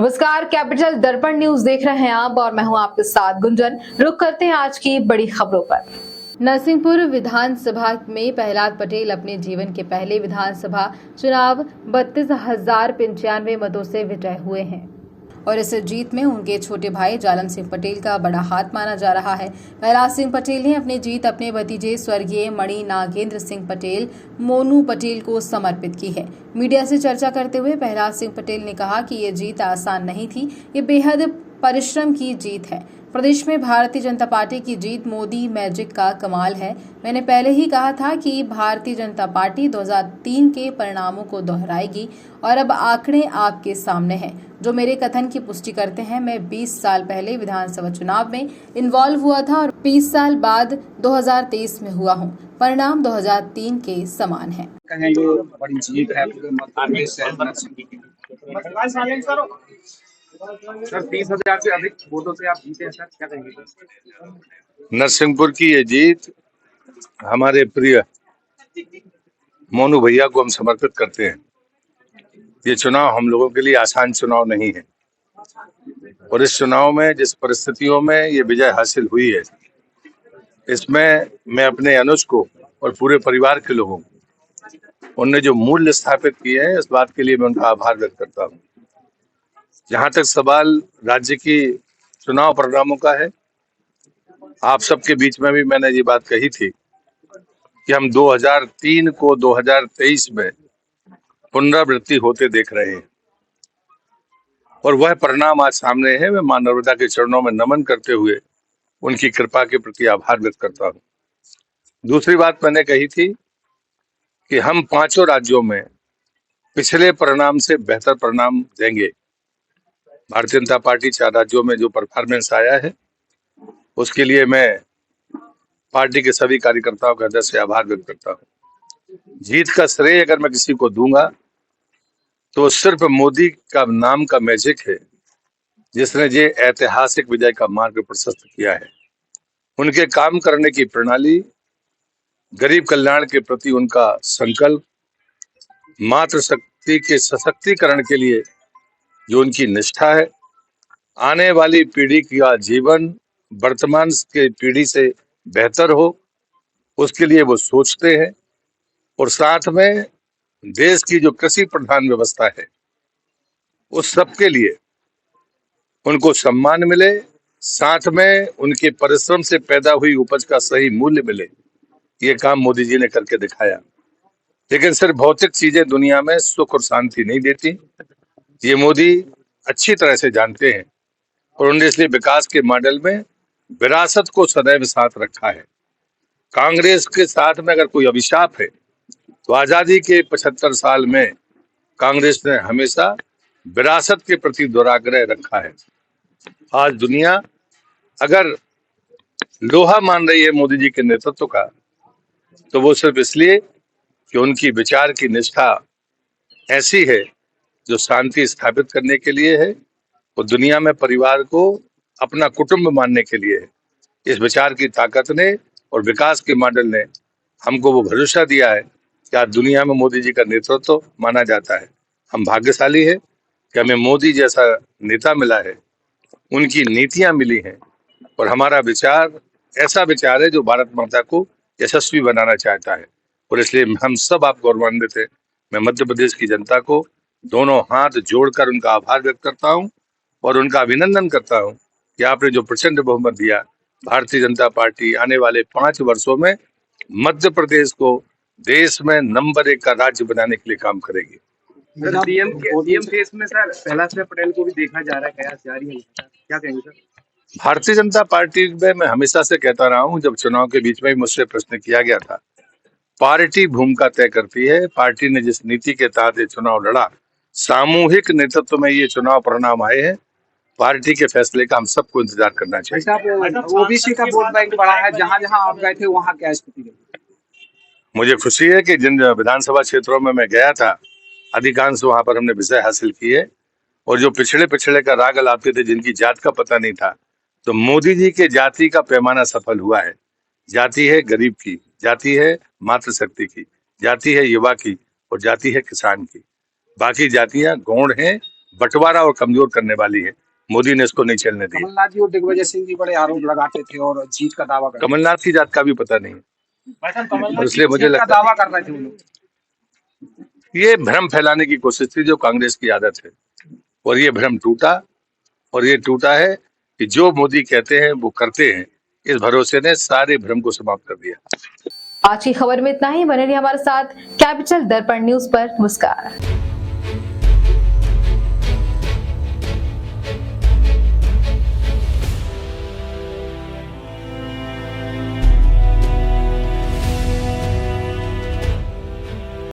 नमस्कार, कैपिटल दर्पण न्यूज देख रहे हैं आप और मैं हूं आपके साथ गुंजन। रुक करते हैं आज की बड़ी खबरों पर। नरसिंहपुर विधानसभा में प्रहलाद पटेल अपने जीवन के पहले विधानसभा चुनाव 32,095 मतों से विजयी हुए हैं और इस जीत में उनके छोटे भाई जालम सिंह पटेल का बड़ा हाथ माना जा रहा है। प्रहलाद सिंह पटेल ने अपनी जीत अपने भतीजे स्वर्गीय मणि नागेंद्र सिंह पटेल मोनू पटेल को समर्पित की है। मीडिया से चर्चा करते हुए प्रहलाद सिंह पटेल ने कहा कि ये जीत आसान नहीं थी, ये बेहद परिश्रम की जीत है। प्रदेश में भारतीय जनता पार्टी की जीत मोदी मैजिक का कमाल है। मैंने पहले ही कहा था कि भारतीय जनता पार्टी 2003 के परिणामों को दोहराएगी और अब आंकड़े आपके सामने हैं जो मेरे कथन की पुष्टि करते हैं। मैं 20 साल पहले विधानसभा चुनाव में इन्वॉल्व हुआ था और 20 साल बाद 2023 में हुआ हूँ। परिणाम 2003 के समान है। बड़ी जीत है सर, 30,000 से अधिक वोटों से आप जीते हैं सर, क्या कहेंगे? नरसिंहपुर की ये जीत हमारे प्रिय मोनू भैया को हम समर्पित करते हैं। ये चुनाव हम लोगों के लिए आसान चुनाव नहीं है और इस चुनाव में जिस परिस्थितियों में ये विजय हासिल हुई है, इसमें मैं अपने अनुज को और पूरे परिवार के लोगों को उनने जो मूल्य स्थापित किए हैं, इस बात के लिए मैं उनका आभार व्यक्त करता हूँ। जहां तक सवाल राज्य की चुनाव परिणामों का है, आप सबके बीच में भी मैंने ये बात कही थी कि हम 2003 को 2023 में पुनरावृत्ति होते देख रहे हैं और वह परिणाम आज सामने है। मैं मां नर्मदा के चरणों में नमन करते हुए उनकी कृपा के प्रति आभार व्यक्त करता हूँ। दूसरी बात मैंने कही थी कि हम 5 राज्यों में पिछले परिणाम से बेहतर परिणाम देंगे। भारतीय जनता पार्टी 4 राज्यों में जो परफॉर्मेंस आया है, उसके लिए मैं पार्टी के सभी कार्यकर्ताओं का हृदय से आभार व्यक्त करता हूँ। जीत का श्रेय अगर मैं किसी को दूंगा तो सिर्फ मोदी का नाम का मैजिक है, जिसने ये ऐतिहासिक विजय का मार्ग प्रशस्त किया है। उनके काम करने की प्रणाली, गरीब कल्याण के प्रति उनका संकल्प, मातृशक्ति के सशक्तिकरण के लिए जो उनकी निष्ठा है, आने वाली पीढ़ी का जीवन वर्तमान के पीढ़ी से बेहतर हो, उसके लिए वो सोचते हैं और साथ में देश की जो कृषि प्रधान व्यवस्था है, उस सब के लिए उनको सम्मान मिले, साथ में उनके परिश्रम से पैदा हुई उपज का सही मूल्य मिले। ये काम मोदी जी ने करके दिखाया। लेकिन सिर्फ भौतिक चीजें दुनिया में सुख और शांति नहीं देती, ये मोदी अच्छी तरह से जानते हैं और उन्होंने इसलिए विकास के मॉडल में विरासत को सदैव साथ रखा है। कांग्रेस के साथ में अगर कोई अभिशाप है तो आजादी के 75 साल में कांग्रेस ने हमेशा विरासत के प्रति दुराग्रह रखा है। आज दुनिया अगर लोहा मान रही है मोदी जी के नेतृत्व का, तो वो सिर्फ इसलिए कि उनकी विचार की निष्ठा ऐसी है जो शांति स्थापित करने के लिए है और दुनिया में परिवार को अपना कुटुंब मानने के लिए है। इस विचार की ताकत ने और विकास के मॉडल ने हमको वो भरोसा दिया है कि आज दुनिया में मोदी जी का नेतृत्व माना जाता है। हम भाग्यशाली है कि हमें मोदी जैसा नेता मिला है, उनकी नीतियां मिली हैं और हमारा विचार ऐसा विचार है जो भारत माता को यशस्वी बनाना चाहता है और इसलिए हम सब आप गौरवान्वित हैं। मैं मध्य प्रदेश की जनता को दोनों हाथ जोड़कर उनका आभार व्यक्त करता हूं और उनका अभिनंदन करता हूं कि आपने जो प्रचंड बहुमत दिया, भारतीय जनता पार्टी आने वाले 5 वर्षों में मध्य प्रदेश को देश में नंबर 1 का राज्य बनाने के लिए काम करेगी। सीएम केस में सर प्रहलाद सिंह पटेल को भी देखा जा रहा है, कयास जारी है, क्या कहेंगे सर? भारतीय जनता पार्टी में मैं हमेशा से कहता रहा हूं, जब चुनाव के बीच में मुझसे प्रश्न किया गया था, पार्टी भूमिका तय करती है। पार्टी ने जिस नीति के तहत ये चुनाव लड़ा, सामूहिक नेतृत्व में ये चुनाव परिणाम आए हैं। पार्टी के फैसले का हम सबको इंतजार करना चाहिए। ओबीसी का वोट बैंक बढ़ा है, जहां जहां आप गए थे वहां क्या स्थिति है? मुझे खुशी है कि जिन विधानसभा क्षेत्रों में मैं गया था, अधिकांश वहां पर हमने विजय हासिल की है और जो पिछड़े का राग लाते थे, जिनकी जात का पता नहीं था, तो मोदी जी के जाति का पैमाना सफल हुआ है। जाति है गरीब की, जाति है मातृशक्ति की, जाति है युवा की और जाति है किसान की। बाकी जातियां गौण हैं बंटवारा और कमजोर करने वाली है। मोदी ने इसको नहीं चलने दिया। कमलनाथ जी और दिग्विजय सिंह जी बड़े आरोप लगाते थे और जीत का दावा करते कमलनाथ की जात का भी पता नहीं, थे। और इसलिए मुझे जीत का लगता दावा कर रहे थे वो लोग। ये भ्रम फैलाने की कोशिश थी जो कांग्रेस की आदत है, और ये भ्रम टूटा, और ये टूटा है कि जो मोदी कहते हैं वो करते हैं। इस भरोसे ने सारे भ्रम को समाप्त कर दिया। आज की खबर में इतना ही। बने रहिए हमारे साथ कैपिटल दर्पण न्यूज पर। नमस्कार।